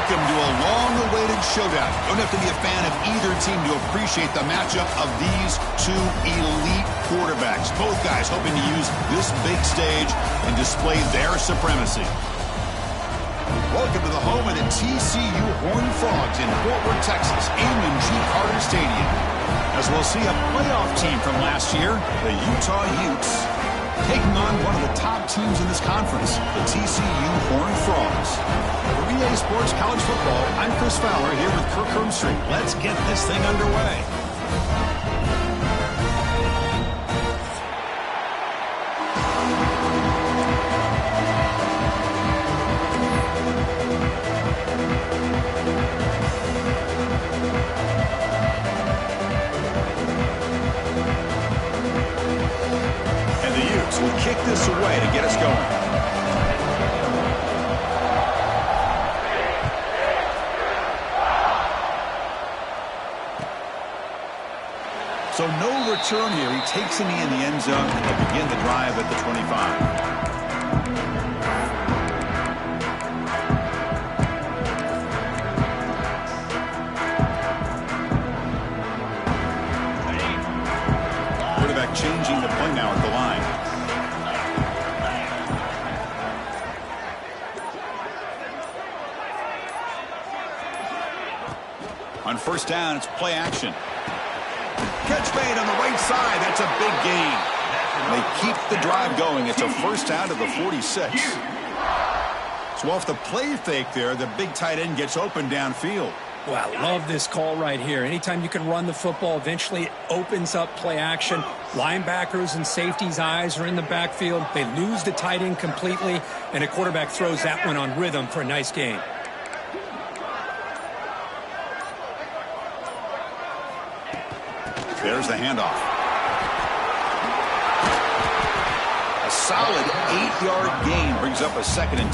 Welcome to a long-awaited showdown. You don't have to be a fan of either team to appreciate the matchup of these two elite quarterbacks. Both guys hoping to use this big stage and display their supremacy. Welcome to the home of the TCU Horned Frogs in Fort Worth, Texas, Amon G. Carter Stadium. As we'll see a playoff team from last year, the Utah Utes, taking on one of the top teams in this conference, the TCU Horned Frogs. For EA Sports College Football, I'm Chris Fowler here with Kirk Hermstreet. Let's get this thing underway. Will kick this away to get us going. So no return here. He takes a knee in the end zone and they begin the drive at the 25. Quarterback changing the play now at the line. On first down, it's play action. Catch made on the right side. That's a big gain. They keep the drive going. It's a first down to the 46. So off the play fake there, the big tight end gets open downfield. Well, I love this call right here. Anytime you can run the football, eventually it opens up play action. Linebackers and safeties' eyes are in the backfield. They lose the tight end completely, and a quarterback throws that one on rhythm for a nice gain. There's the handoff. A solid 8-yard gain brings up a 2nd and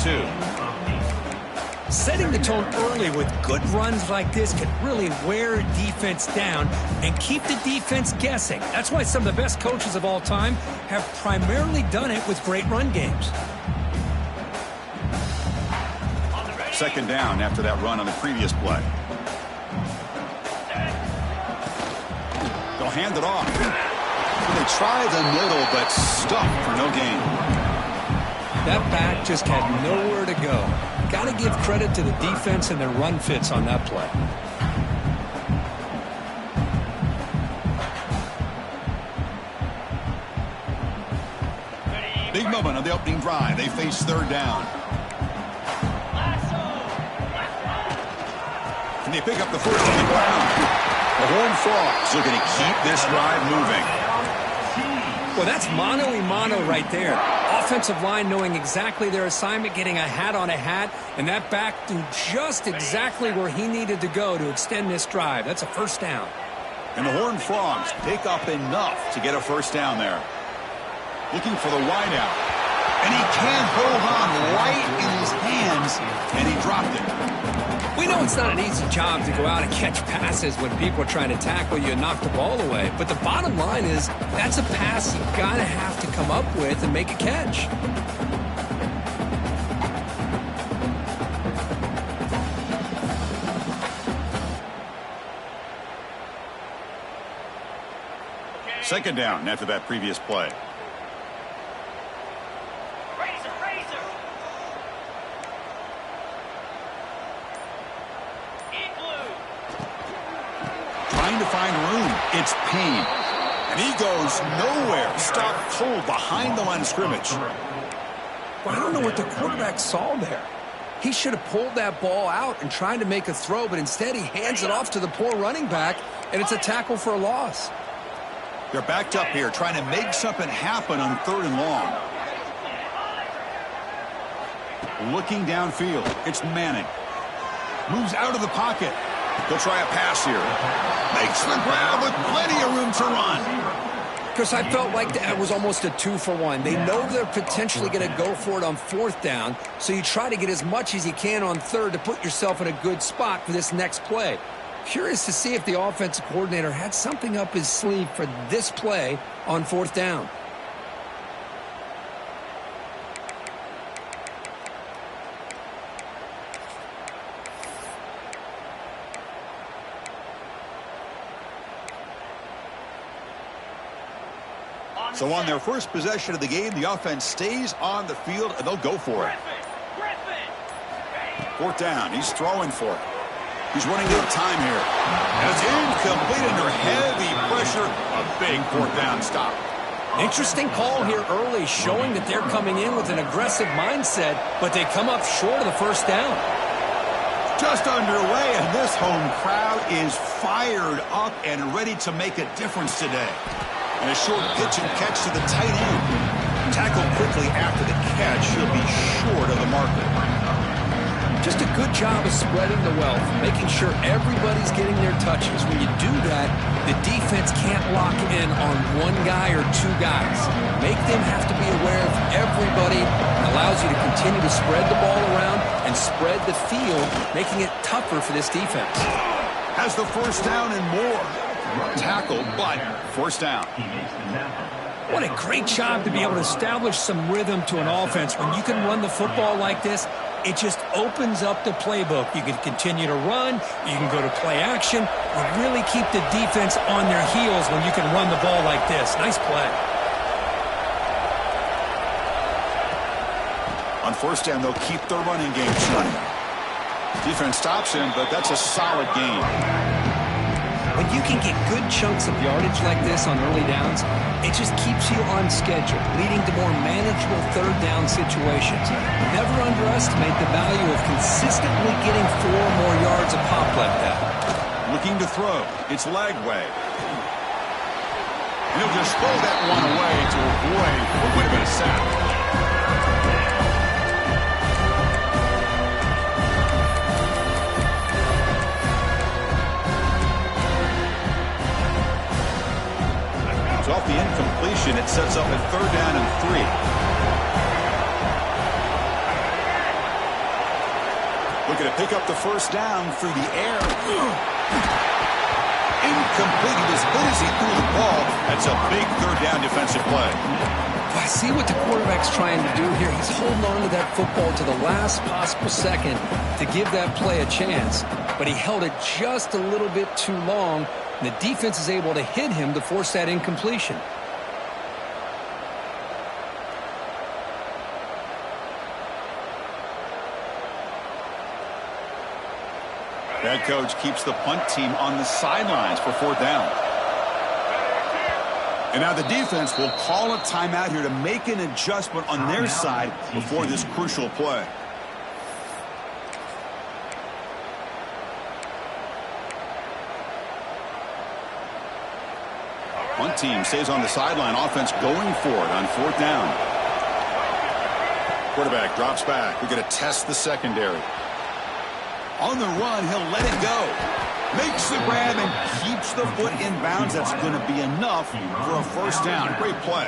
2. Setting the tone early with good runs like this can really wear a defense down and keep the defense guessing. That's why some of the best coaches of all time have primarily done it with great run games. 2nd down after that run on the previous play. They'll hand it off. They try the middle, but stuffed for no gain. That back just had nowhere to go. Got to give credit to the defense and their run fits on that play. Big moment on the opening drive. They face 3rd down. And they pick up the first on the ground. The Horned Frogs looking to keep this drive moving. Well, that's mano-a-mano right there. Offensive line knowing exactly their assignment, getting a hat on a hat, and that back threw just exactly where he needed to go to extend this drive. That's a first down. And the Horned Frogs pick up enough to get a first down there. Looking for the wideout. And he can't hold on right in his hands, and he dropped it. We know it's not an easy job to go out and catch passes when people are trying to tackle you and knock the ball away. But the bottom line is that's a pass you gotta have to come up with and make a catch. Second down after that previous play. Trying to find room. It's Payne. And he goes nowhere. Stopped cold behind the line of scrimmage. Well, I don't know what the quarterback saw there. He should have pulled that ball out and tried to make a throw, but instead he hands it off to the poor running back, and it's a tackle for a loss. They're backed up here trying to make something happen on 3rd and long. Looking downfield. It's Manning. Moves out of the pocket. He'll try a pass here. Makes the grab with plenty of room to run. Because I felt like that was almost a 2-for-1. They know they're potentially going to go for it on 4th down, so you try to get as much as you can on 3rd to put yourself in a good spot for this next play. Curious to see if the offensive coordinator had something up his sleeve for this play on 4th down. So on their first possession of the game, the offense stays on the field, and they'll go for it. Fourth down. He's throwing for it. He's running out of time here. And it's incomplete under heavy pressure. A big fourth down stop. Interesting call here early, showing that they're coming in with an aggressive mindset, but they come up short of the first down. Just underway, and this home crowd is fired up and ready to make a difference today. And a short pitch and catch to the tight end. Tackled quickly after the catch. He'll be short of the marker. Just a good job of spreading the wealth, making sure everybody's getting their touches. When you do that, the defense can't lock in on one guy or two guys. Make them have to be aware of everybody. It allows you to continue to spread the ball around and spread the field, making it tougher for this defense. Has the first down and more. Tackled, but first down. What a great job to be able to establish some rhythm to an offense. When you can run the football like this, it just opens up the playbook. You can continue to run. You can go to play action. You really keep the defense on their heels when you can run the ball like this. Nice play. On first down, they'll keep the running game running. Defense stops him, but that's a solid gain. When you can get good chunks of yardage like this on early downs, it just keeps you on schedule, leading to more manageable third down situations. Never underestimate the value of consistently getting 4 more yards a pop like that. Looking to throw. It's Lagway. And he'll just throw that one away to avoid what would have been a sack. Off the incompletion, it sets up a third down and 3. Looking to pick up the first down through the air. Incomplete. As good as he threw the ball, that's a big third down defensive play. I see what the quarterback's trying to do here. He's holding on to that football to the last possible second to give that play a chance, but he held it just a little bit too long. The defense is able to hit him to force that incompletion. That coach keeps the punt team on the sidelines for fourth down. And now the defense will call a timeout here to make an adjustment on their side before this crucial play. Punt team stays on the sideline. Offense going for it on fourth down. Quarterback drops back. We're going to test the secondary. On the run, he'll let it go. Makes the grab and keeps the foot in bounds. That's going to be enough for a first down. Great play.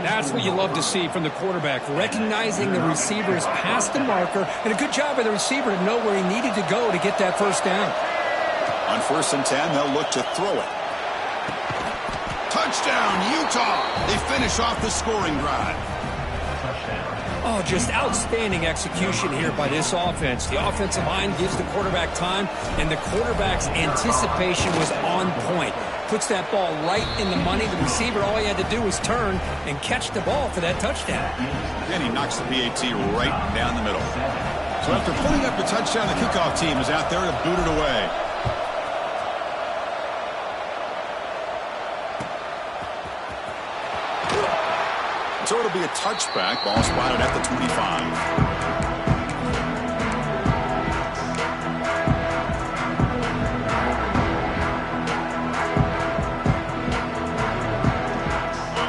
That's what you love to see from the quarterback, recognizing the receiver's past the marker, and a good job by the receiver to know where he needed to go to get that first down. On 1st and 10, they'll look to throw it. Touchdown, Utah. They finish off the scoring drive. Oh, just outstanding execution here by this offense. The offensive line gives the quarterback time, and the quarterback's anticipation was on point. Puts that ball right in the money. The receiver, all he had to do was turn and catch the ball for that touchdown. And he knocks the PAT right down the middle. So after putting up the touchdown, the kickoff team is out there to boot it away. So it'll be a touchback. Ball spotted at the 25.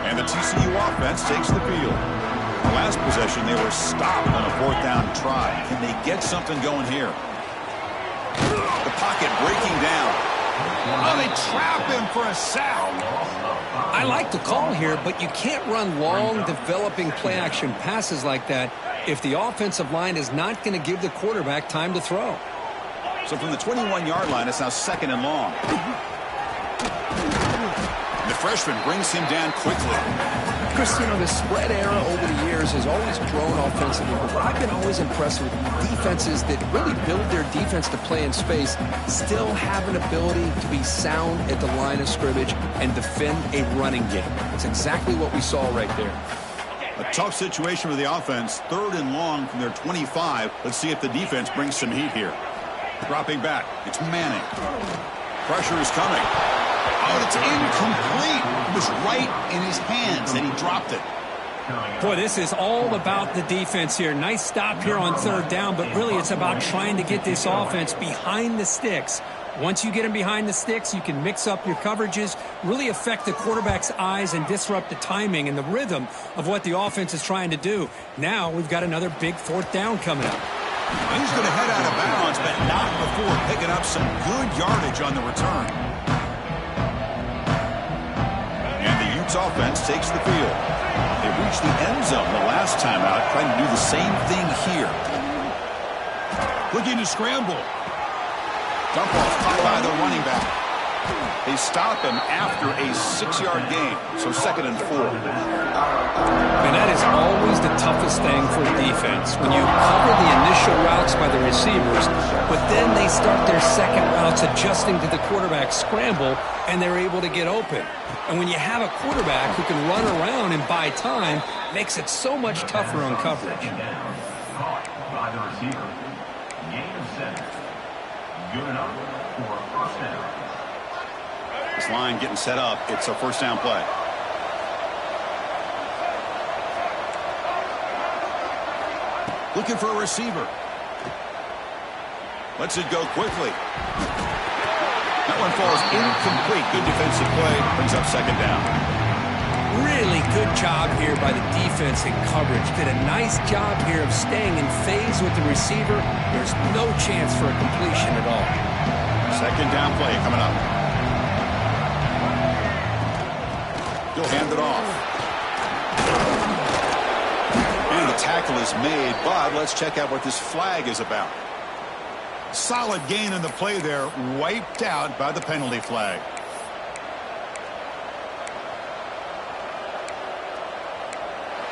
And the TCU offense takes the field. The last possession, they were stopped on a fourth down try. Can they get something going here? The pocket breaking down. Oh, they trap him for a sack. I like the call here, but you can't run long, developing play-action passes like that if the offensive line is not going to give the quarterback time to throw. So from the 21-yard line, it's now 2nd and long. And the freshman brings him down quickly. Chris, you know, the spread era over the years has always grown offensively, but what I've been always impressed with defenses that really build their defense to play in space still have an ability to be sound at the line of scrimmage and defend a running game. It's exactly what we saw right there. A tough situation for the offense. 3rd and long from their 25. Let's see if the defense brings some heat here. Dropping back. It's Manning. Pressure is coming. Oh, it's incomplete. It was right in his hands, and he dropped it. Boy, this is all about the defense here. Nice stop here on 3rd down, but really it's about trying to get this offense behind the sticks. Once you get them behind the sticks, you can mix up your coverages, really affect the quarterback's eyes and disrupt the timing and the rhythm of what the offense is trying to do. Now we've got another big 4th down coming up. He's going to head out of bounds, but not before picking up some good yardage on the return. And the Utes offense takes the field. They reached the end zone the last time out, trying to do the same thing here. Looking to scramble. Dump off caught by the running back. They stop him after a 6-yard gain, so 2nd and 4. And that is always the toughest thing for a defense. When you cover the initial routes by the receivers, but then they start their second routes adjusting to the quarterback scramble, and they're able to get open. And when you have a quarterback who can run around and buy time, makes it so much tougher on coverage. By the receiver. Gain of 7. Good enough for a 1st down. This line getting set up. It's a 1st down play. Looking for a receiver. Lets it go quickly. That one falls incomplete. Good defensive play. Brings up 2nd down. Really good job here by the defense in coverage. Did a nice job here of staying in phase with the receiver. There's no chance for a completion at all. 2nd down play coming up. He'll hand it off. And the tackle is made, but let's check out what this flag is about. Solid gain in the play there, wiped out by the penalty flag.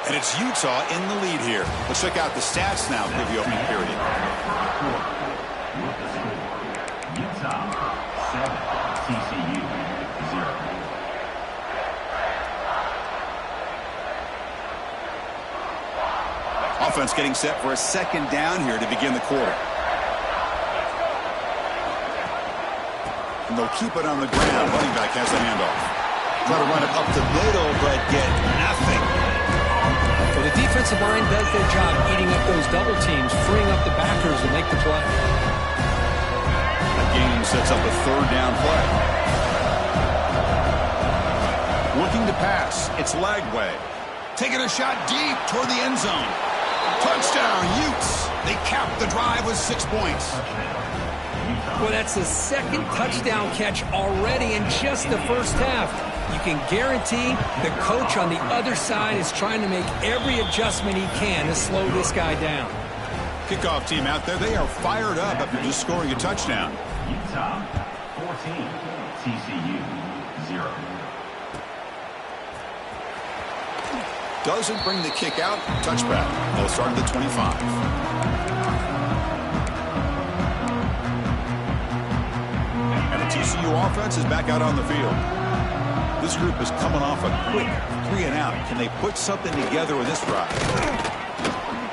And it's Utah in the lead here. Let's check out the stats now for the opening period. Utah 7, TCU 0. Offense getting set for a 2nd down here to begin the quarter. And they'll keep it on the ground. Running back has the handoff. Try to run it up the middle, but get nothing. Well, the defensive line does their job eating up those double teams, freeing up the backers to make the play. That gain sets up a 3rd down play. Looking to pass. It's Lagway. Taking a shot deep toward the end zone. Touchdown, Utes. They cap the drive with 6 points. Well, that's the 2nd touchdown catch already in just the 1st half. You can guarantee the coach on the other side is trying to make every adjustment he can to slow this guy down. Kickoff team out there, they are fired up after just scoring a touchdown. Utah 14, TCU 0. Doesn't bring the kick out. Touchback. They'll start at the 25. And the TCU offense is back out on the field. This group is coming off a quick 3 and out. Can they put something together with this drive?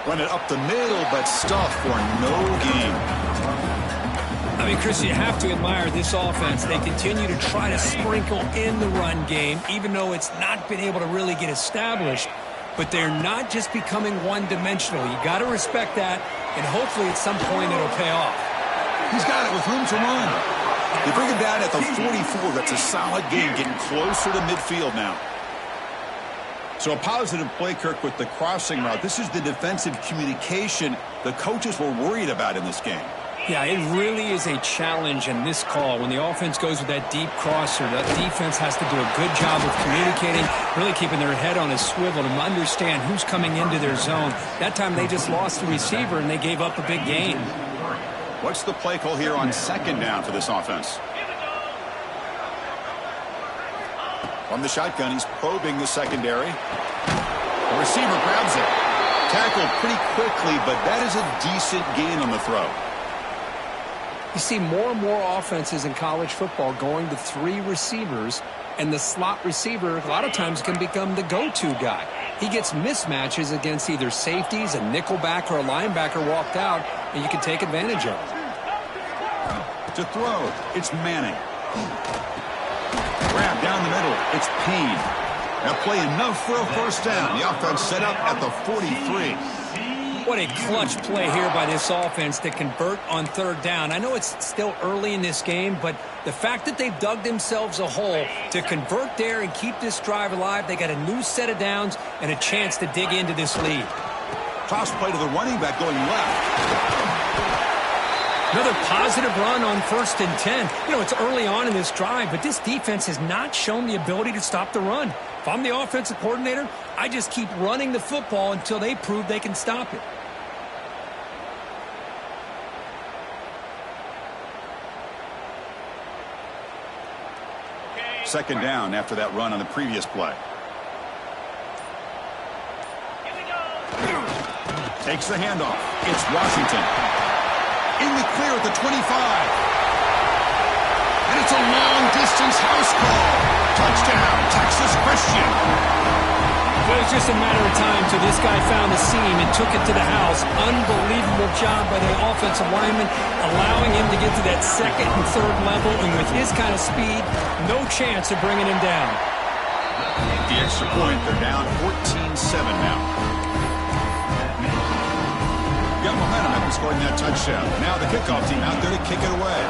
Run it up the middle, but stuffed for no gain. I mean, Chris, you have to admire this offense. They continue to try to sprinkle in the run game, even though it's not been able to really get established. But they're not just becoming one-dimensional. You got to respect that, and hopefully at some point it'll pay off. He's got it with room to run. They bring him down at the 44. That's a solid game, getting closer to midfield now. So a positive play, Kirk, with the crossing route. This is the defensive communication the coaches were worried about in this game. Yeah, it really is a challenge in this call. When the offense goes with that deep crosser, that defense has to do a good job of communicating, really keeping their head on a swivel to understand who's coming into their zone. That time they just lost the receiver and they gave up a big gain. What's the play call here on 2nd down for this offense? From the shotgun, he's probing the secondary. The receiver grabs it. Tackled pretty quickly, but that is a decent gain on the throw. You see more and more offenses in college football going to 3 receivers, and the slot receiver a lot of times can become the go-to guy. He gets mismatches against either safeties, a nickelback, or a linebacker walked out, and you can take advantage of it. To throw, it's Manning. Grab down the middle, it's Payne. That play enough for a first down. The offense set up at the 43. What a clutch play here by this offense to convert on 3rd down. I know it's still early in this game, but the fact that they've dug themselves a hole to convert there and keep this drive alive, they got a new set of downs and a chance to dig into this lead. Toss play to the running back going left. Another positive run on 1st and 10. You know, it's early on in this drive, but this defense has not shown the ability to stop the run. If I'm the offensive coordinator, I just keep running the football until they prove they can stop it. Second down after that run on the previous play. Takes the handoff. It's Washington. In the clear at the 25. And it's a long-distance house call. Touchdown, Texas Christian. Well, it was just a matter of time till this guy found the seam and took it to the house. Unbelievable job by the offensive lineman, allowing him to get to that 2nd and 3rd level. And with his kind of speed, no chance of bringing him down. The extra point, they're down 14-7 now. Got momentum after scoring that touchdown. Now the kickoff team out there to kick it away.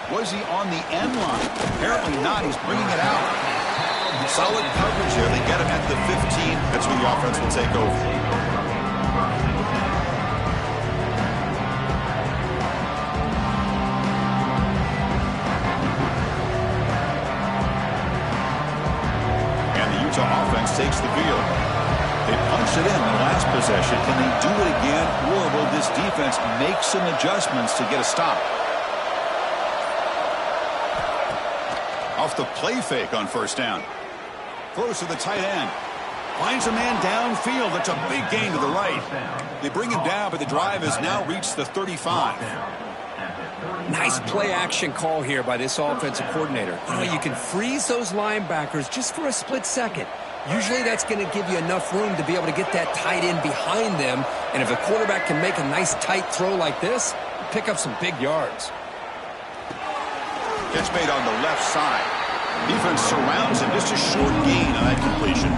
Was he on the end line? Apparently not. He's bringing it out. Solid coverage here. They get him at the 15. That's when the offense will take over. And the Utah offense takes the field. They punched it in the last possession. Can they do it again, or will this defense make some adjustments to get a stop? Off the play fake on 1st down. Throws to the tight end. Finds a man downfield. That's a big gain to the right. They bring him down, but the drive has now reached the 35. Nice play action call here by this offensive coordinator. You know, you can freeze those linebackers just for a split second. Usually that's going to give you enough room to be able to get that tight end behind them. And if a quarterback can make a nice tight throw like this, pick up some big yards. Catch made on the left side. Defense surrounds him. Just a short gain on that completion.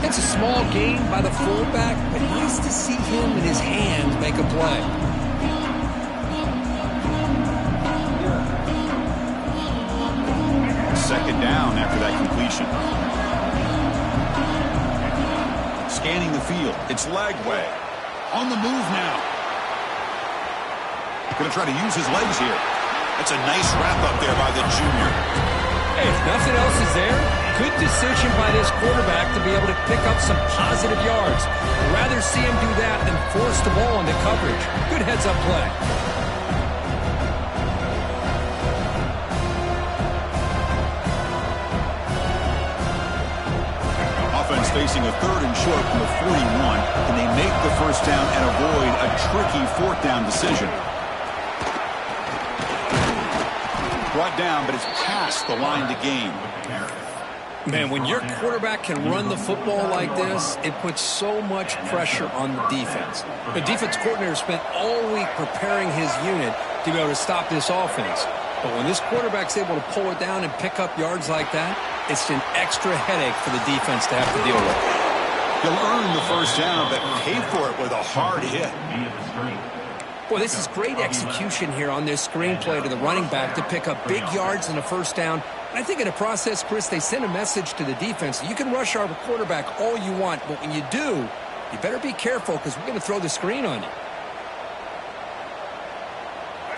It's a small gain by the fullback, but nice to see him and his hands make a play. Second down after that completion. Scanning the field. It's Lagway. On the move now. Going to try to use his legs here. That's a nice wrap-up there by the junior. Hey, if nothing else is there, good decision by this quarterback to be able to pick up some positive yards. I'd rather see him do that than force the ball into coverage. Good heads-up play. Offense facing a 3rd and short from the 41. Can they make the first down and avoid a tricky 4th down decision? Brought down, but it's past the line to gain. Man, when your quarterback can run the football like this, it puts so much pressure on the defense. The defense coordinator spent all week preparing his unit to be able to stop this offense. But when this quarterback's able to pull it down and pick up yards like that, it's an extra headache for the defense to have to deal with. He'll earn the first down, but pay for it with a hard hit. Boy, this is great execution here on this screenplay to the running back to pick up big yards and a first down. And I think in the process, Chris, they send a message to the defense. You can rush our quarterback all you want, but when you do, you better be careful because we're going to throw the screen on you.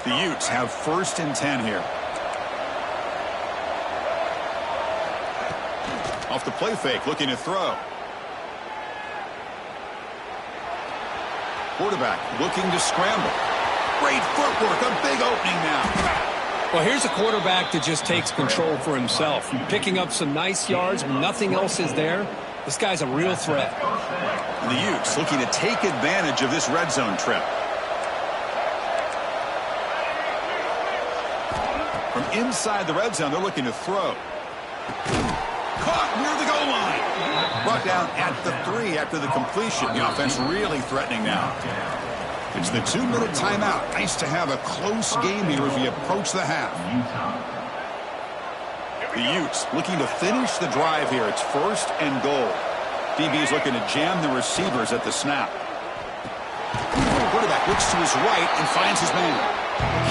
The Utes have 1st and 10 here. Off the play fake, looking to throw. quarterback looking to scramble. Great footwork, a big opening now. Well, here's a quarterback that just takes control for himself. Picking up some nice yards when nothing else is there. This guy's a real threat. And the Utes looking to take advantage of this red zone trip. From inside the red zone, they're looking to throw. Caught near the goal line. Brought down at the 3 after the completion. The offense really threatening now. It's the 2-minute timeout. Nice to have a close game here as we approach the half. The Utes looking to finish the drive here. It's 1st and goal. DB is looking to jam the receivers at the snap. Quarterback looks to his right and finds his man.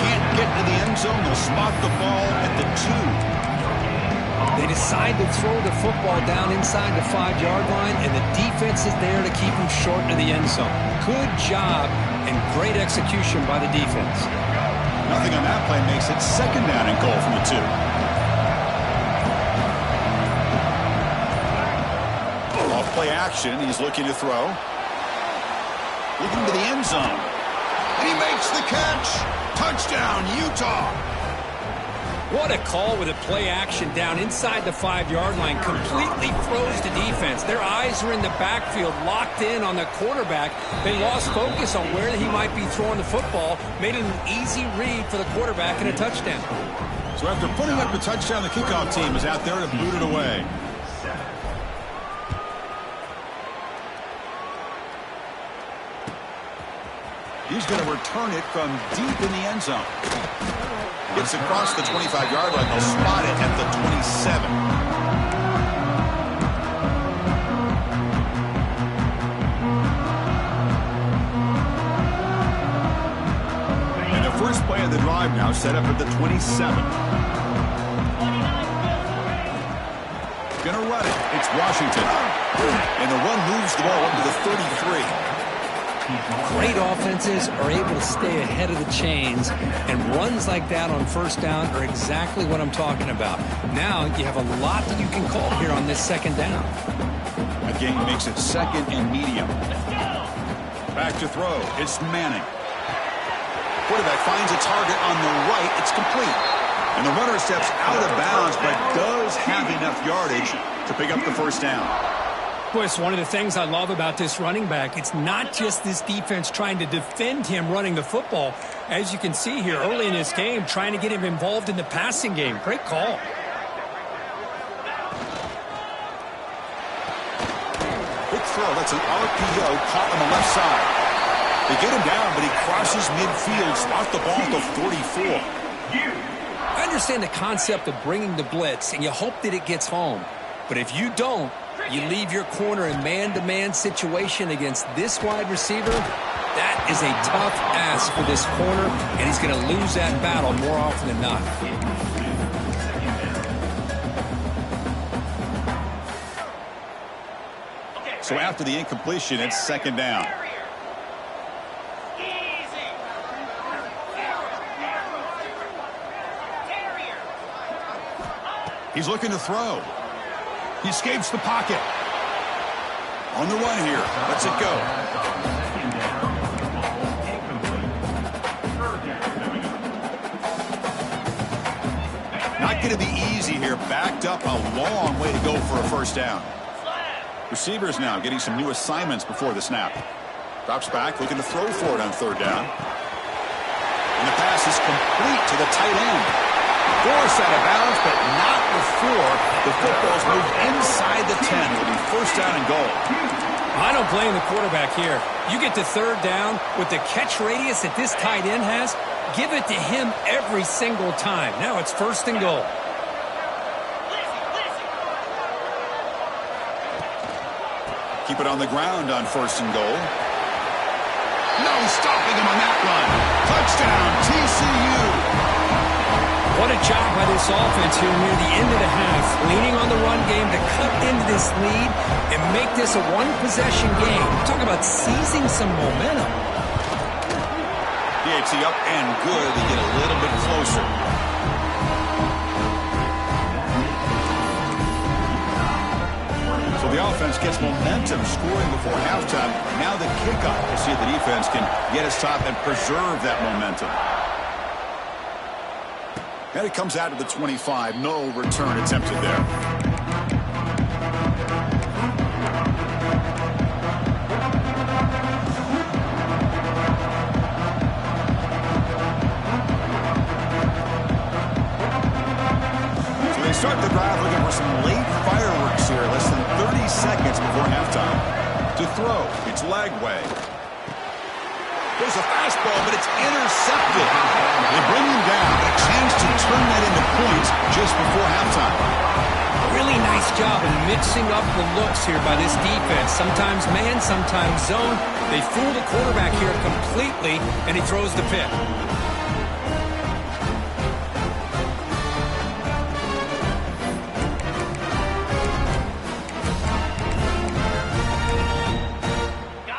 Can't get to the end zone. They'll spot the ball at the 2. They decide to throw the football down inside the 5-yard line, and the defense is there to keep them short of the end zone. Good job and great execution by the defense. Nothing on that play makes it 2nd down and goal from the 2. Off play action, he's looking to throw. Looking to the end zone. And he makes the catch. Touchdown, Utah. What a call with a play action down inside the 5-yard line. Completely throws the defense. Their eyes are in the backfield, locked in on the quarterback. They lost focus on where he might be throwing the football. Made it an easy read for the quarterback and a touchdown. So after putting up the touchdown, the kickoff team is out there to boot it away. He's going to return it from deep in the end zone. Gets across the 25-yard line. They'll spot it at the 27. And the first play of the drive now set up at the 27. Going to run it. It's Washington. And the run moves the ball up to the 33. Great offenses are able to stay ahead of the chains, and runs like that on 1st down are exactly what I'm talking about. Now you have a lot that you can call here on this 2nd down. Again, makes it 2nd and medium. Back to throw. It's Manning. Quarterback finds a target on the right. It's complete. And the runner steps out of bounds, but does have enough yardage to pick up the 1st down. Boy, it's one of the things I love about this running back. It's not just this defense trying to defend him running the football. As you can see here early in this game, trying to get him involved in the passing game. Great call. Quick throw. That's an RPO caught on the left side. They get him down, but he crosses midfield, spot the ball to 44. I understand the concept of bringing the blitz, and you hope that it gets home. But if you don't, you leave your corner in man-to-man situation against this wide receiver. That is a tough ask for this corner, and he's going to lose that battle more often than not. So after the incompletion, it's 2nd down. He's looking to throw. He escapes the pocket. On the run here. Lets it go. Not going to be easy here. Backed up a long way to go for a 1st down. Receivers now getting some new assignments before the snap. Drops back, looking to throw for it on 3rd down. And the pass is complete to the tight end. Forced out of bounds, but not before the football's moved inside the 10. It'll be 1st down and goal. I don't blame the quarterback here. You get to 3rd down with the catch radius that this tight end has. Give it to him every single time. Now it's 1st and goal. Keep it on the ground on 1st and goal. No stopping him on that run. Touchdown, TCU. What a job by this offense here near the end of the half, leaning on the run game to cut into this lead and make this a one-possession game. Talk about seizing some momentum. DHC up and good. They get a little bit closer. So The offense gets momentum scoring before halftime. Now the kickoff to see if the defense can get a stop and preserve that momentum. And it comes out to the 25. No return attempted there. Start the drive looking for some late fireworks here. Less than 30 seconds before halftime. To throw, it's Lagway. There's a fastball, but it's intercepted. They bring him down. A chance to turn that into points just before halftime. Really nice job of mixing up the looks here by this defense. Sometimes man, sometimes zone. They fool the quarterback here completely, and he throws the pick.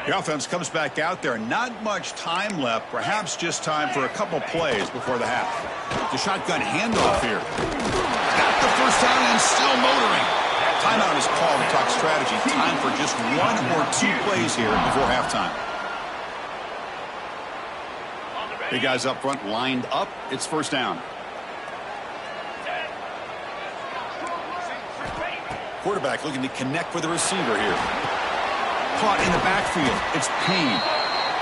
The offense comes back out there. Not much time left. Perhaps just time for a couple plays before the half. The shotgun handoff here. Got the first down and still motoring. Timeout is called to talk strategy. Time for just 1 or 2 plays here before halftime. The guys up front lined up. It's first down. Quarterback looking to connect with the receiver here. Caught in the backfield. It's Payne.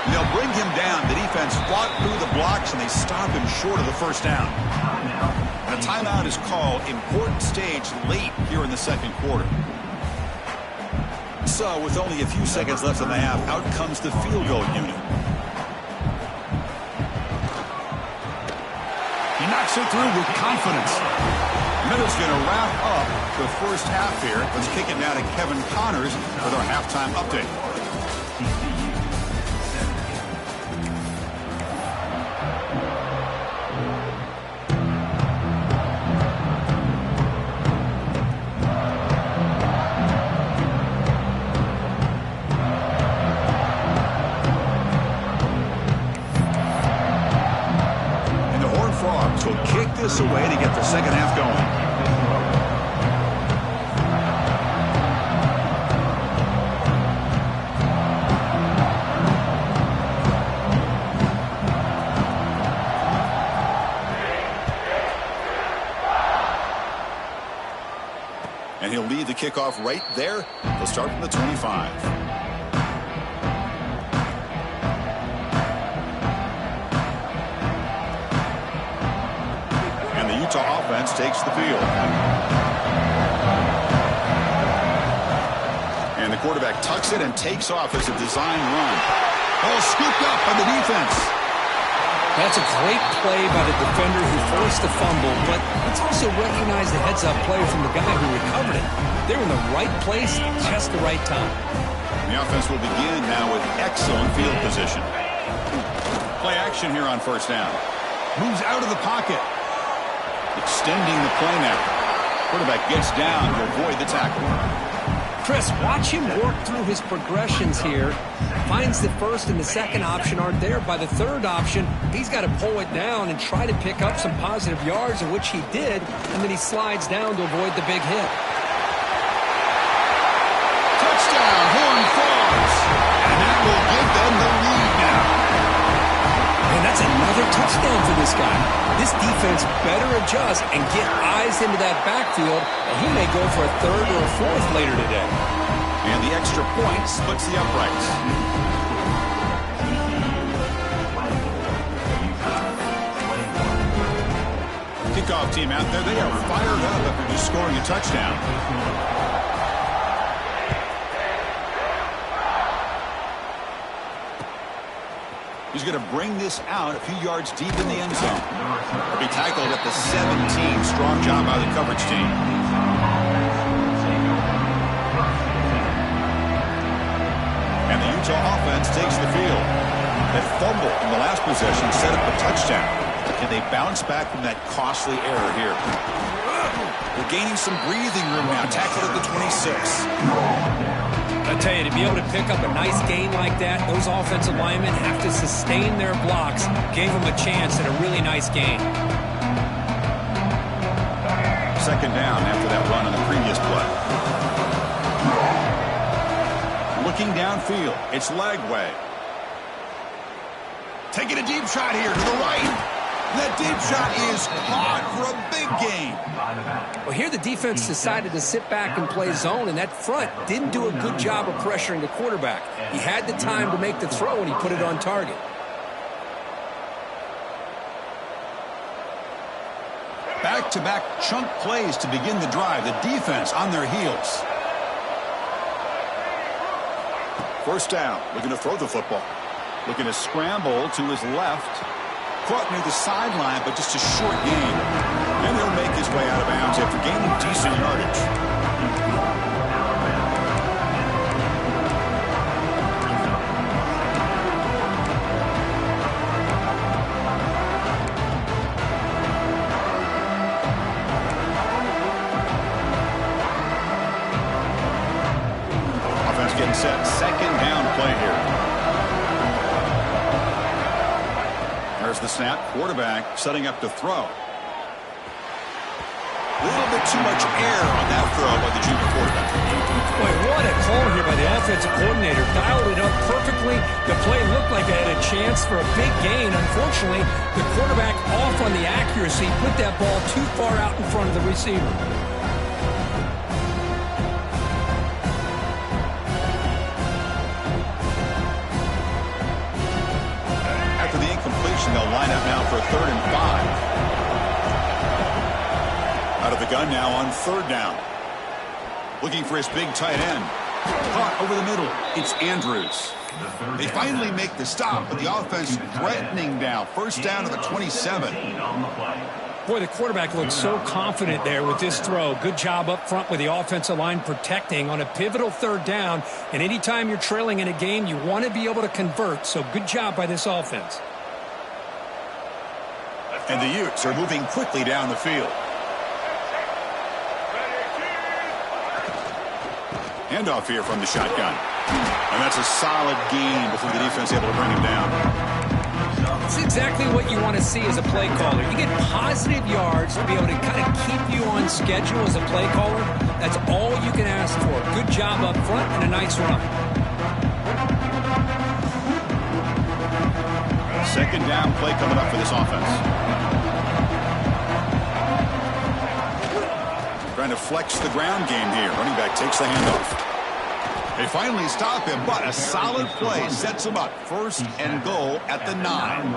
And they'll bring him down. The defense fought through the blocks, and they stop him short of the first down. And a timeout is called. Important stage late here in the second quarter. So, with only a few seconds left in the half, out comes the field goal unit. He knocks it through with confidence. Middle's going to wrap up the first half here. Let's kick it now to Kevin Connors with our halftime update. And the Horned Frogs will kick this away to get the second half going. And he'll lead the kickoff right there. He'll start from the 25. And the Utah offense takes the field. And the quarterback tucks it and takes off as a design run. Ball scooped up by the defense. That's a great play by the defender who forced the fumble, but let's also recognize the heads-up play from the guy who recovered it. They were in the right place at just the right time. The offense will begin now with excellent field position. Play action here on first down. Moves out of the pocket. Extending the play now. Quarterback gets down to avoid the tackle. Chris, watch him work through his progressions here. Finds the first and the second option aren't there. By the third option, he's got to pull it down and try to pick up some positive yards, in which he did, and then he slides down to avoid the big hit. Touchdown, Horned Frogs. And that will give them the lead now. And that's another touchdown for this guy. This defense better adjust and get eyes into that backfield, and he may go for a third or a fourth later today. And the extra point splits the uprights. Kickoff team out there, they are fired up after just scoring a touchdown. He's going to bring this out a few yards deep in the end zone. He'll be tackled at the 17. Strong job by the coverage team. And the Utah offense takes the field. That fumble in the last possession set up a touchdown. Can they bounce back from that costly error here? They're gaining some breathing room now. Tackled at the 26. I tell you, to be able to pick up a nice gain like that, those offensive linemen have to sustain their blocks. Gave them a chance at a really nice gain. Second down after that run on the previous play. Looking downfield. It's Lagway. Taking a deep shot here to the right. That deep shot is caught for a big gain. Well, here the defense decided to sit back and play zone, and that front didn't do a good job of pressuring the quarterback. He had the time to make the throw, and he put it on target. Back-to-back chunk plays to begin the drive. The defense on their heels. First down. Looking to throw the football. Looking to scramble to his left. Caught near the sideline, but just a short gain. And he'll make his way out of bounds after gaining decent yardage. Offense getting set. Second down play here. There's the snap. Quarterback setting up to throw. A little bit too much air on that throw by the junior quarterback. Boy, what a call here by the offensive coordinator. Dialed it up perfectly. The play looked like it had a chance for a big gain. Unfortunately, the quarterback off on the accuracy, put that ball too far out in front of the receiver. They'll line up now for a 3rd and 5. Out of the gun now on 3rd down. Looking for his big tight end. Caught over the middle. It's Andrews. They finally make the stop, but the offense threatening now. First down to the 27. Boy, the quarterback looks so confident there with this throw. Good job up front with the offensive line protecting on a pivotal 3rd down. And anytime you're trailing in a game, you want to be able to convert. So good job by this offense. And the Utes are moving quickly down the field. Handoff here from the shotgun. And that's a solid gain before the defense able to bring him down. It's exactly what you want to see as a play caller. You get positive yards to be able to kind of keep you on schedule as a play caller. That's all you can ask for. Good job up front and a nice run. Second down play coming up for this offense. Trying to flex the ground game here. Running back takes the handoff. They finally stop him, but a solid play sets him up. 1st and goal at the 9.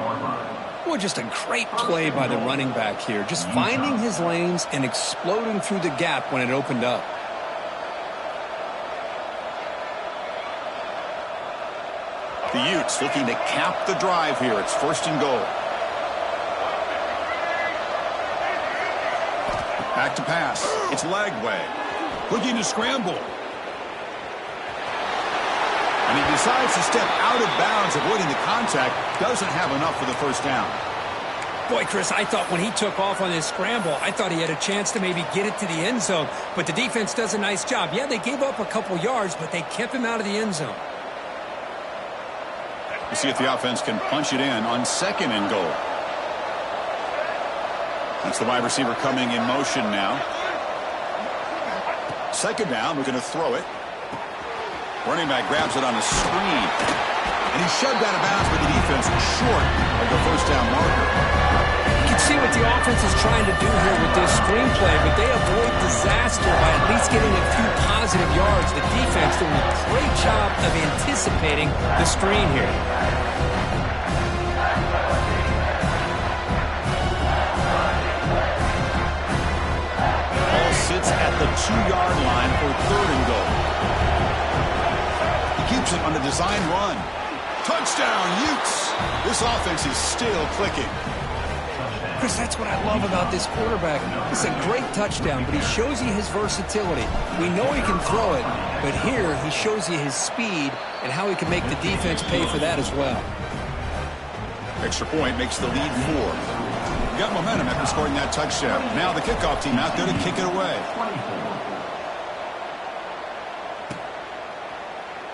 Well, just a great play by the running back here. Just finding his lanes and exploding through the gap when it opened up. The Utes looking to cap the drive here. It's 1st and goal. Back to pass. It's Lagway. Looking to scramble. And he decides to step out of bounds, avoiding the contact. Doesn't have enough for the 1st down. Boy, Chris, I thought when he took off on his scramble, I thought he had a chance to maybe get it to the end zone. But the defense does a nice job. Yeah, they gave up a couple yards, but they kept him out of the end zone. We'll see if the offense can punch it in on 2nd and goal. That's the wide receiver coming in motion now. 2nd down, we're going to throw it. Running back grabs it on a screen. And he's shoved out of bounds, but the defense short of the 1st down marker. You can see what the offense is trying to do here with this screenplay, but they avoid disaster by at least getting a few positive yards. The defense doing a great job of anticipating the screen here. Ball sits at the 2-yard line for 3rd and goal. He keeps it on the design run. Touchdown, Utes! This offense is still clicking. Chris, that's what I love about this quarterback. It's a great touchdown, but he shows you his versatility. We know he can throw it, but here he shows you his speed and how he can make the defense pay for that as well. Extra point makes the lead 4. We got momentum after scoring that touchdown. Now the kickoff team out there to kick it away.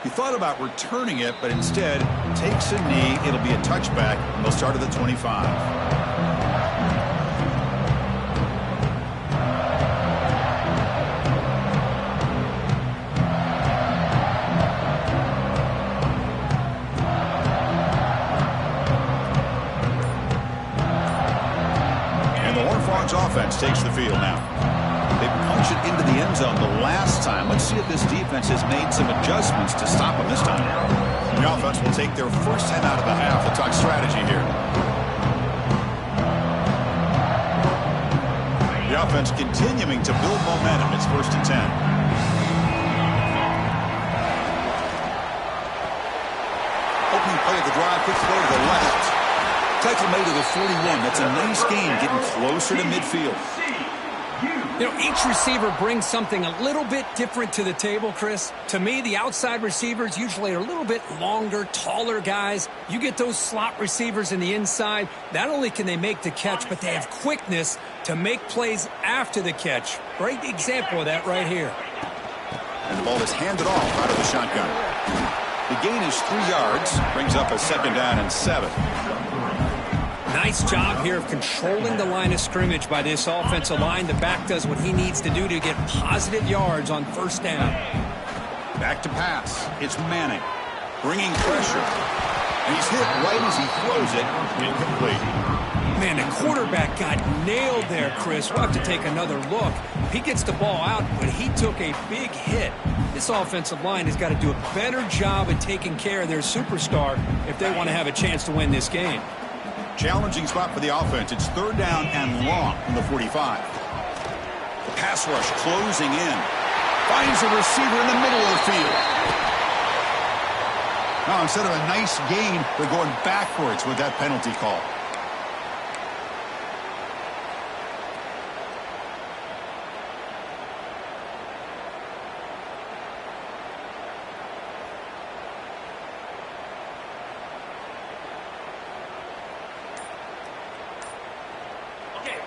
He thought about returning it, but instead takes a knee. It'll be a touchback, and they'll start at the 25. Bulldogs offense takes the field now. They punch it into the end zone the last time. Let's see if this defense has made some adjustments to stop them this time. The offense will take their first 10 out of the half. We'll talk strategy here. The offense continuing to build momentum. It's 1st and 10. Opening play of the drive, quick throw to the left. Tackle made to the 41. That's a nice gain, getting closer to midfield. You know, each receiver brings something a little bit different to the table, Chris. To me, the outside receivers usually are a little bit longer, taller guys. You get those slot receivers in the inside, not only can they make the catch, but they have quickness to make plays after the catch. Great example of that right here. And the ball is handed off out of the shotgun. The gain is 3 yards, brings up a 2nd down and 7. Nice job here of controlling the line of scrimmage by this offensive line. The back does what he needs to do to get positive yards on 1st down. Back to pass. It's Manning. Bringing pressure. And he's hit right as he throws it. Incomplete. Man, the quarterback got nailed there, Chris. We'll have to take another look. He gets the ball out, but he took a big hit. This offensive line has got to do a better job at taking care of their superstar if they want to have a chance to win this game. Challenging spot for the offense. It's 3rd down and long from the 45. The pass rush closing in. Finds a receiver in the middle of the field. Now, instead of a nice gain, they're going backwards with that penalty call.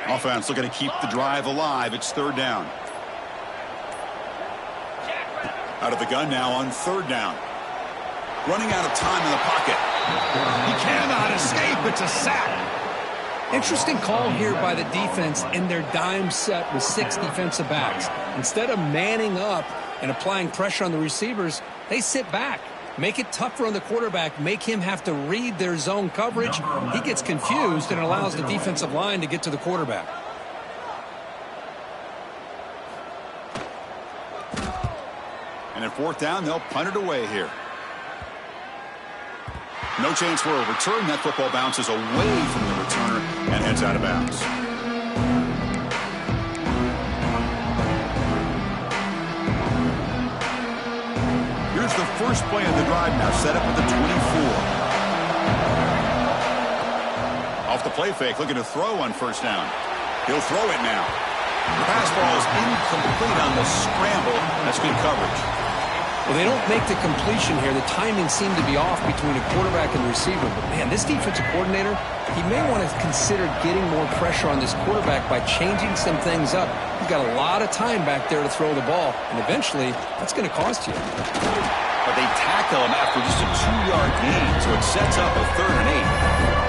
Offense looking to keep the drive alive. It's 3rd down. Out of the gun now on 3rd down. Running out of time in the pocket. He cannot escape. It's a sack. Interesting call here by the defense in their dime set with 6 defensive backs. Instead of manning up and applying pressure on the receivers, they sit back. Make it tougher on the quarterback. Make him have to read their zone coverage. He gets confused and allows the defensive line to get to the quarterback. And at 4th down, they'll punt it away here. No chance for a return. That football bounces away from the returner and heads out of bounds. Here's the first play of the drive now, set up at the 24. Off the play fake, looking to throw on 1st down. He'll throw it now. The pass ball is incomplete on the scramble. That's good coverage. Well, they don't make the completion here. The timing seemed to be off between a quarterback and the receiver. But, man, this defensive coordinator, he may want to consider getting more pressure on this quarterback by changing some things up. He's got a lot of time back there to throw the ball, and eventually that's going to cost you. But they tackle him after just a 2-yard gain, so it sets up a 3rd and 8.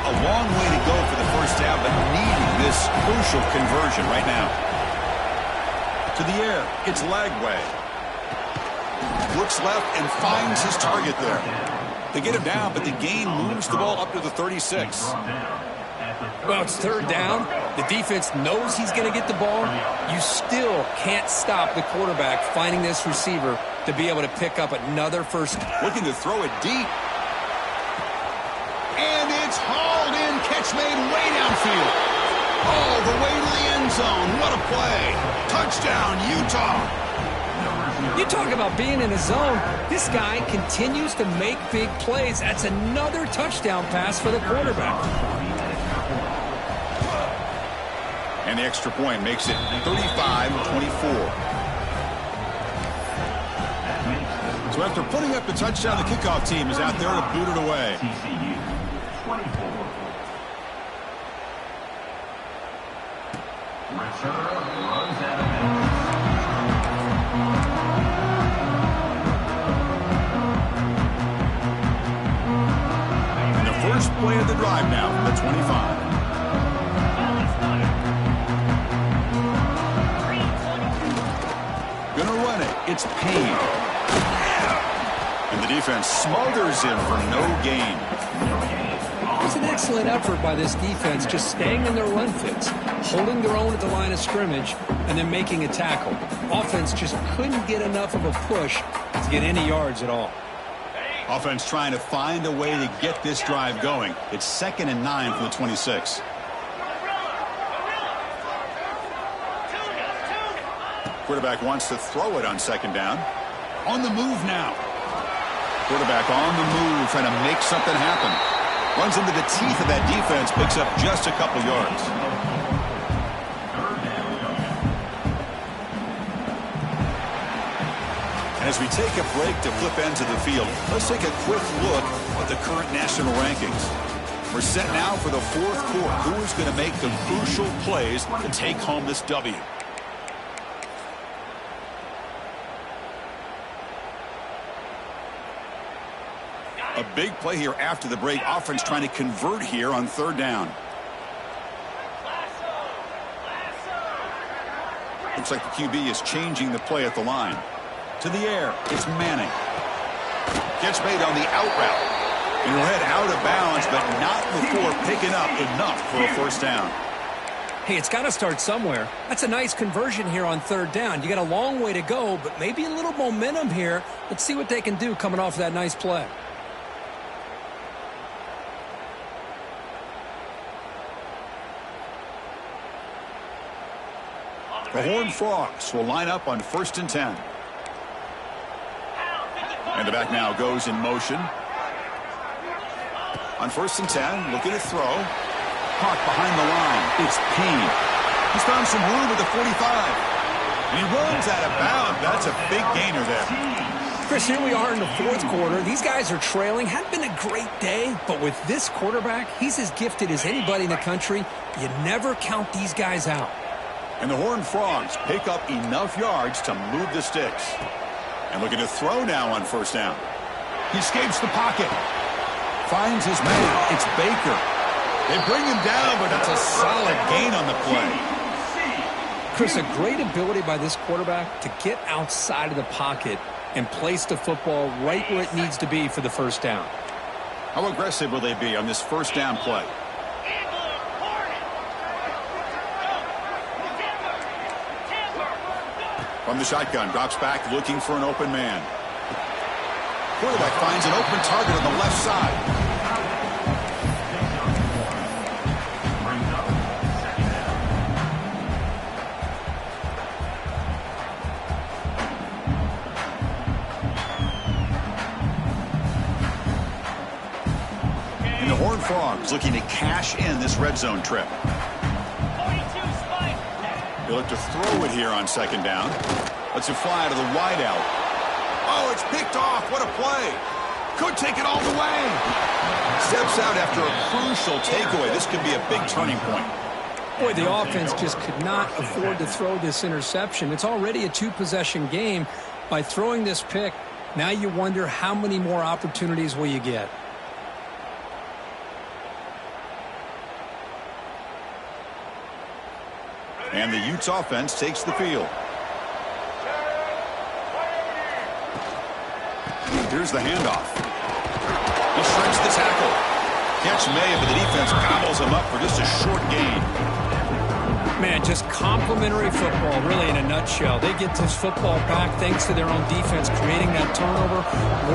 A long way to go for the 1st down, but needing this crucial conversion right now. To the air, it's Lagway. Looks left and finds his target there. They get him down, but the gain moves the ball up to the 36. Well, it's 3rd down. The defense knows he's going to get the ball. You still can't stop the quarterback finding this receiver to be able to pick up another first. Looking to throw it deep. And it's hauled in, catch made way downfield. All the way to the end zone. What a play. Touchdown, Utah. You talk about being in a zone. This guy continues to make big plays. That's another touchdown pass for the quarterback. And the extra point makes it 35-24. So after putting up the touchdown, the kickoff team is out there to boot it away. And the first play of the drive now from the 25. It's Payne. And the defense smothers him for no gain. It's an excellent effort by this defense, just staying in their run fits, holding their own at the line of scrimmage, and then making a tackle. Offense just couldn't get enough of a push to get any yards at all. Offense trying to find a way to get this drive going. It's 2nd and 9 from the 26. Quarterback wants to throw it on 2nd down. On the move now. Quarterback on the move, trying to make something happen. Runs into the teeth of that defense, picks up just a couple yards. And as we take a break to flip ends of the field, let's take a quick look at the current national rankings. We're set now for the 4th quarter. Who is going to make the crucial plays to take home this W? A big play here after the break. Offense trying to convert here on 3rd down. Looks like the QB is changing the play at the line. To the air, it's Manning. Gets made on the out route. And he'll head out of bounds, but not before picking up enough for a 1st down. Hey, it's got to start somewhere. That's a nice conversion here on 3rd down. You got a long way to go, but maybe a little momentum here. Let's see what they can do coming off that nice play. The Horned Frogs will line up on 1st and 10. And the back now goes in motion. On 1st and 10, looking to throw. Caught behind the line. It's Payne. He's found some room at the 45. And he runs out of bounds. That's a big gainer there. Chris, here we are in the 4th quarter. These guys are trailing. Hadn't been a great day, but with this quarterback, he's as gifted as anybody in the country. You never count these guys out. And the Horned Frogs pick up enough yards to move the sticks. And looking to throw now on 1st down. He escapes the pocket. Finds his man. It's Baker. They bring him down, but that's a solid gain on the play. Chris, a great ability by this quarterback to get outside of the pocket and place the football right where it needs to be for the 1st down. How aggressive will they be on this 1st down play? From the shotgun, drops back looking for an open man. Quarterback finds an open target on the left side. And the Horned Frogs looking to cash in this red zone trip. They look to throw it here on 2nd down. Lets it fly to the wide out. Oh, it's picked off. What a play. Could take it all the way. Steps out after a crucial takeaway. This could be a big turning point. Boy, the offense just could not afford to throw this interception. It's already a 2-possession game. By throwing this pick, now you wonder how many more opportunities will you get. And the Utes offense takes the field. Here's the handoff. He shreds the tackle. Catch made, but the defense gobbles him up for just a short gain. Man, just complimentary football, really, in a nutshell. They get this football back thanks to their own defense, creating that turnover,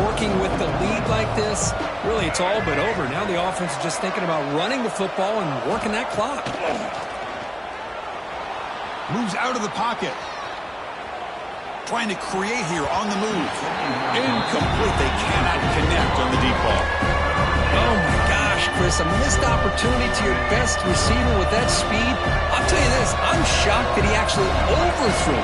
working with the lead like this. Really, it's all but over. Now the offense is just thinking about running the football and working that clock. Moves out of the pocket. Trying to create here on the move. Incomplete. They cannot connect on the deep ball. Oh, my gosh, Chris. A missed opportunity to your best receiver with that speed. I'll tell you this. I'm shocked that he actually overthrew.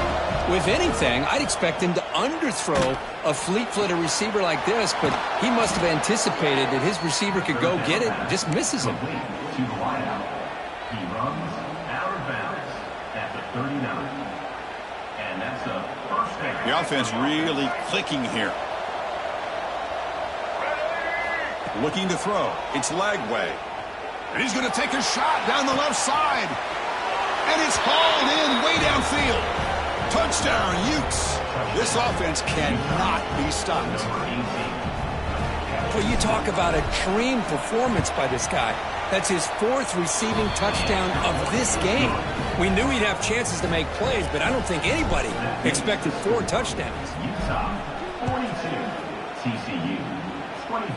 If anything, I'd expect him to underthrow a fleet-footed receiver like this, but he must have anticipated that his receiver could go get it and just misses him. To the wideout. He runs out of bounds at the 39. And that's a first down. The offense really clicking here. Looking to throw. It's Lagway. And he's going to take a shot down the left side. And it's hauled in way downfield. Touchdown, Utes. This offense cannot be stopped. Well, you talk about a dream performance by this guy. That's his 4th receiving touchdown of this game. We knew he'd have chances to make plays, but I don't think anybody expected 4 touchdowns. Utah, 42. TCU, 24.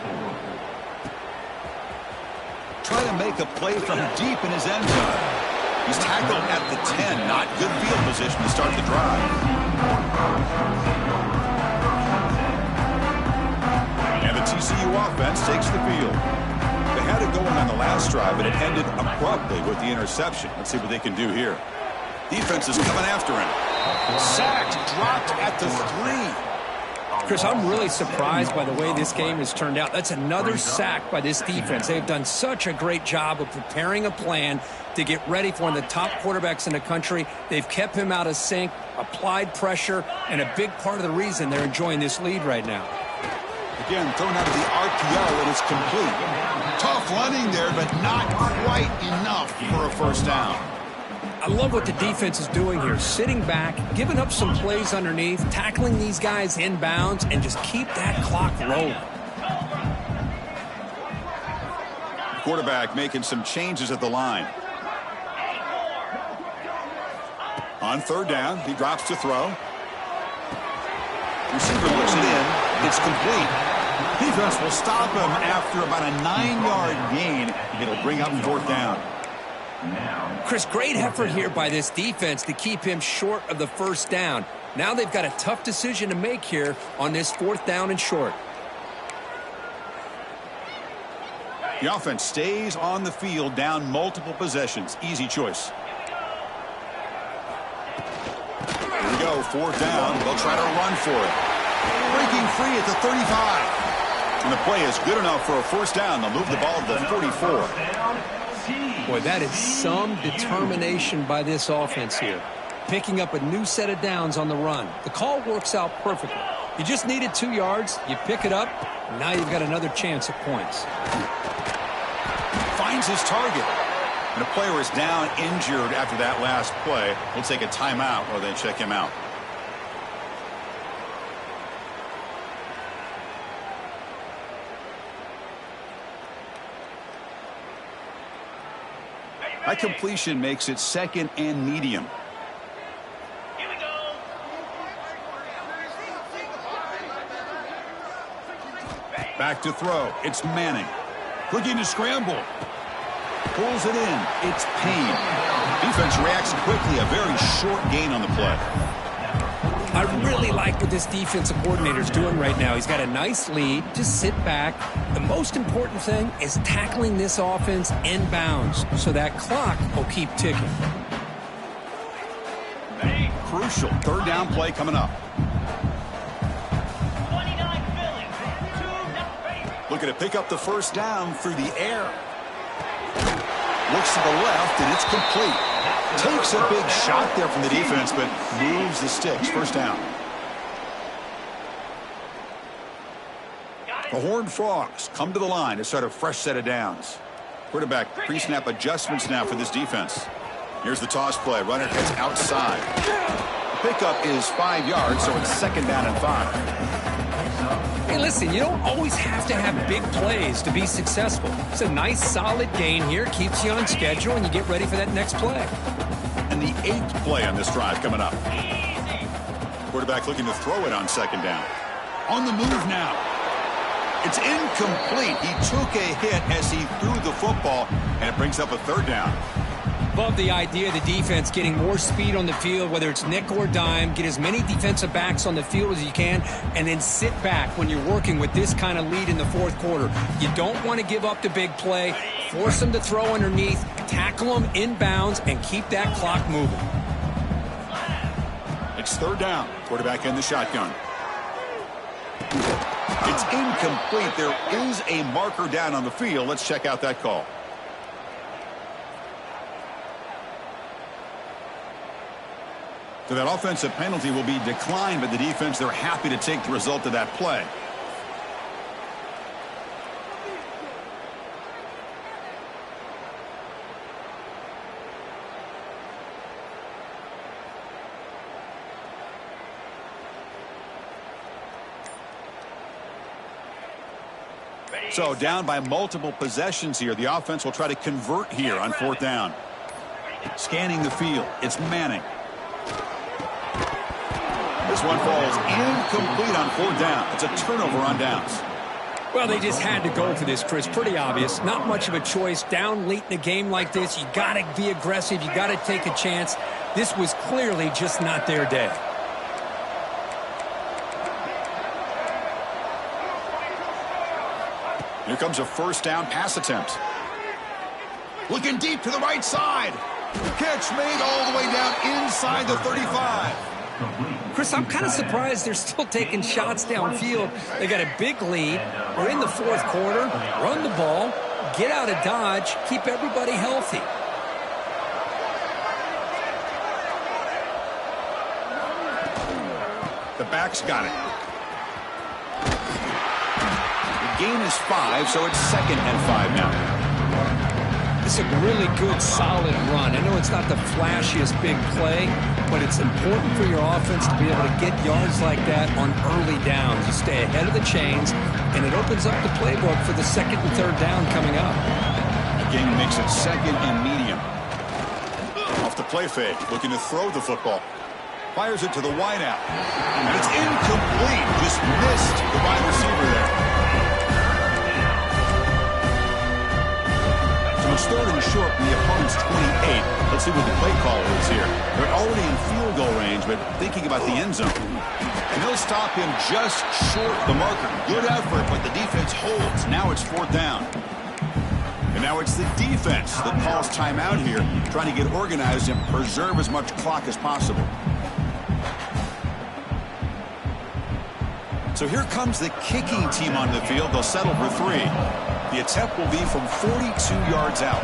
Trying to make a play from deep in his end zone. He's tackled at the 10. Not good field position to start the drive. And the TCU offense takes the field. They had it going on the last drive, but it ended abruptly with the interception. Let's see what they can do here. Defense is coming after him. Sacked, dropped at the 3. Chris, I'm really surprised by the way this game has turned out. That's another sack by this defense. They've done such a great job of preparing a plan to get ready for one of the top quarterbacks in the country. They've kept him out of sync, applied pressure, and a big part of the reason they're enjoying this lead right now. Again, thrown out of the RPO, and it's complete. Tough running there, but not quite enough for a first down. I love what the defense is doing here. Sitting back, giving up some plays underneath, tackling these guys inbounds, and just keep that clock rolling. Quarterback making some changes at the line. On 3rd down, he drops to throw. Receiver looks it in. It's complete. Defense will stop him after about a 9-yard gain. It'll bring up 4th down. Chris, great effort here by this defense to keep him short of the first down. Now they've got a tough decision to make here on this 4th down and short. The offense stays on the field, down multiple possessions. Easy choice. Here we go, 4th down. They'll try to run for it. Breaking free at the 35. And the play is good enough for a first down. They'll move the ball to the 44. Boy, that is some determination by this offense here. Picking up a new set of downs on the run. The call works out perfectly. You just needed 2 yards. You pick it up. Now you've got another chance at points. Finds his target. And the player is down injured after that last play. We'll take a timeout while they check him out. That completion makes it 2nd and medium. Here we go. Back to throw. It's Manning. Looking to scramble. Pulls it in. It's Payne. Defense reacts quickly. A very short gain on the play. I really like what this defensive coordinator is doing right now. He's got a nice lead. Just sit back. The most important thing is tackling this offense inbounds so that clock will keep ticking. Crucial 3rd down play coming up. Looking to pick up the first down through the air. Looks to the left, and it's complete. Takes a big shot there from the defense, but moves the sticks. First down. The Horned Frogs come to the line to start a fresh set of downs. Quarterback pre-snap adjustments now for this defense. Here's the toss play. Runner heads outside. The pickup is 5 yards, so it's 2nd down and 5. Hey, listen, you don't always have to have big plays to be successful. It's a nice, solid gain here. Keeps you on schedule, and you get ready for that next play. And the 8th play on this drive coming up. Quarterback looking to throw it on 2nd down. On the move now. It's incomplete. He took a hit as he threw the football, and it brings up a 3rd down. Love the idea of the defense getting more speed on the field, whether it's nickel or dime. Get as many defensive backs on the field as you can, and then sit back when you're working with this kind of lead in the 4th quarter. You don't want to give up the big play. Force them to throw underneath, tackle them inbounds, and keep that clock moving. It's 3rd down. Quarterback in the shotgun. It's incomplete. There is a marker down on the field. Let's check out that call. So that offensive penalty will be declined by the defense. They're happy to take the result of that play. So down by multiple possessions here. The offense will try to convert here on 4th down. Scanning the field. It's Manning. This one falls incomplete on 4th down. It's a turnover on downs. Well, they just had to go for this, Chris. Pretty obvious. Not much of a choice. Down late in a game like this, you got to be aggressive. You got to take a chance. This was clearly just not their day. Here comes a 1st down pass attempt. Looking deep to the right side. Catch made all the way down inside the 35. Chris, I'm kind of surprised they're still taking shots downfield. They got a big lead. We're in the 4th quarter. Run the ball. Get out of Dodge. Keep everybody healthy. The back's got it. The gain is 5, so it's 2nd and 5 now. It's a really good, solid run. I know it's not the flashiest big play, but it's important for your offense to be able to get yards like that on early downs. You stay ahead of the chains, and it opens up the playbook for the 2nd and 3rd down coming up. Again, makes it 2nd and medium. Off the play fake, looking to throw the football. Fires it to the wideout. And it's incomplete. Just missed the wide receiver there. So it's 3rd and short from the opponent's 28. Let's see what the play call is here. They're already in field goal range, but thinking about the end zone. And they'll stop him just short of the marker. Good effort, but the defense holds. Now it's 4th down. And now it's the defense that calls timeout here, trying to get organized and preserve as much clock as possible. So here comes the kicking team on the field. They'll settle for 3. The attempt will be from 42 yards out.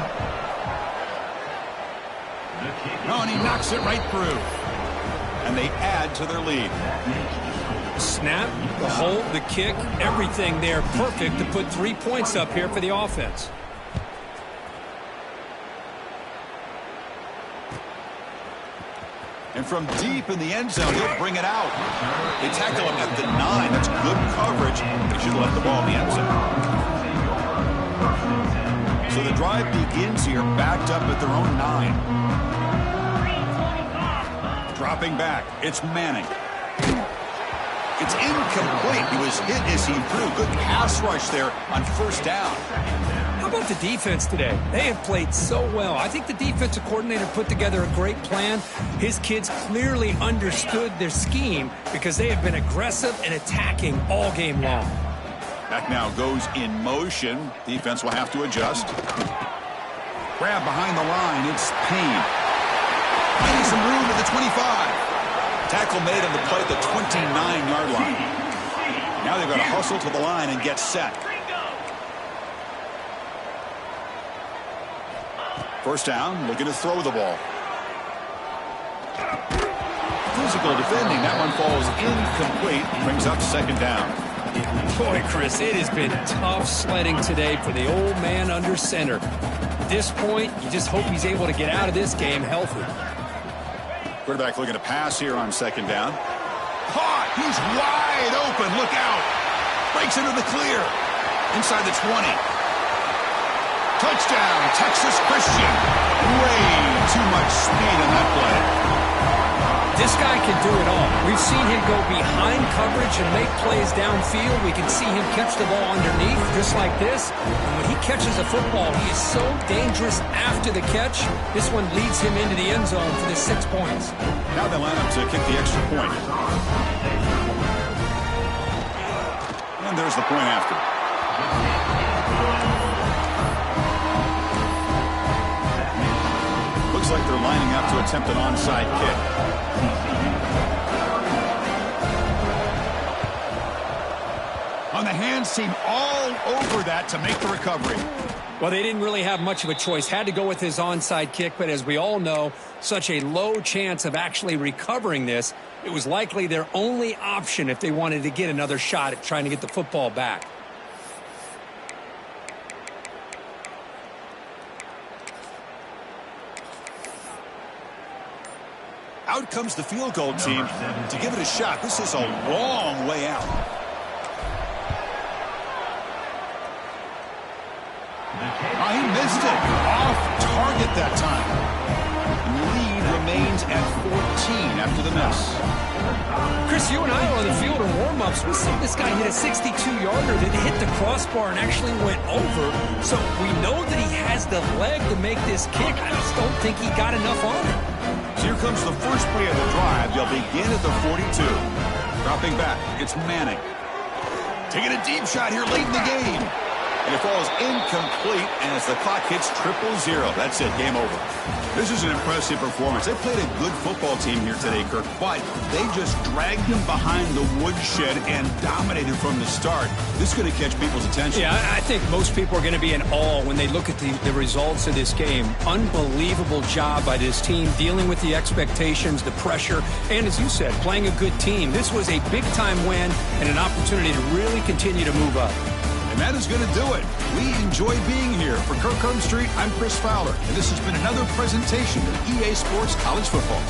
Oh, and he knocks it right through. And they add to their lead. Snap, the hold, the kick, everything there perfect to put 3 points up here for the offense. And from deep in the end zone, he'll bring it out. They tackle him at the 9. That's good coverage. They should let the ball in the end zone. So the drive begins here, backed up at their own 9. Dropping back, it's Manning. It's incomplete. He was hit as he threw. Good pass rush there on 1st down. How about the defense today? They have played so well. I think the defensive coordinator put together a great plan. His kids clearly understood their scheme because they have been aggressive and attacking all game long. Back now goes in motion. Defense will have to adjust. Grab behind the line. It's Payne. Getting some room at the 25. Tackle made on the play at the 29-yard line. Now they've got to hustle to the line and get set. 1st down, looking to throw the ball. Physical defending. That one falls incomplete. Brings up 2nd down. Boy, Chris, it has been tough sledding today for the old man under center. At this point, you just hope he's able to get out of this game healthy. Quarterback looking to pass here on 2nd down. Caught! He's wide open. Look out. Breaks into the clear. Inside the 20. Touchdown, Texas Christian. Way too much speed on that play. This guy can do it all. We've seen him go behind coverage and make plays downfield. We can see him catch the ball underneath, just like this. And when he catches a football, he is so dangerous after the catch. This one leads him into the end zone for the 6 points. Now they line up to kick the extra point. And there's the point after. Looks like they're lining up to attempt an onside kick. On the hands team all over that to make the recovery. Well, they didn't really have much of a choice. Had to go with his onside kick, but as we all know, such a low chance of actually recovering this. It was likely their only option if they wanted to get another shot at trying to get the football back. Out comes the field goal team to give it a shot. This is a long way out. he missed it. Off target that time. Lead remains at 14 after the miss. Chris, you and I were on the field in warm-ups. We saw this guy hit a 62-yarder that hit the crossbar and actually went over. So we know that he has the leg to make this kick. I just don't think he got enough on it. So here comes the first play of the drive. They'll begin at the 42. Dropping back, it's Manning. Taking a deep shot here late in the game. And it falls incomplete as the clock hits 0-0. That's it, game over. This is an impressive performance. They played a good football team here today, Kirk, but they just dragged them behind the woodshed and dominated from the start. This is going to catch people's attention. Yeah, I think most people are going to be in awe when they look at the results of this game. Unbelievable job by this team dealing with the expectations, the pressure, and as you said, playing a good team. This was a big-time win and an opportunity to really continue to move up. And that is going to do it. We enjoy being here. For Kirk Street, I'm Chris Fowler, and this has been another presentation of EA Sports College Football.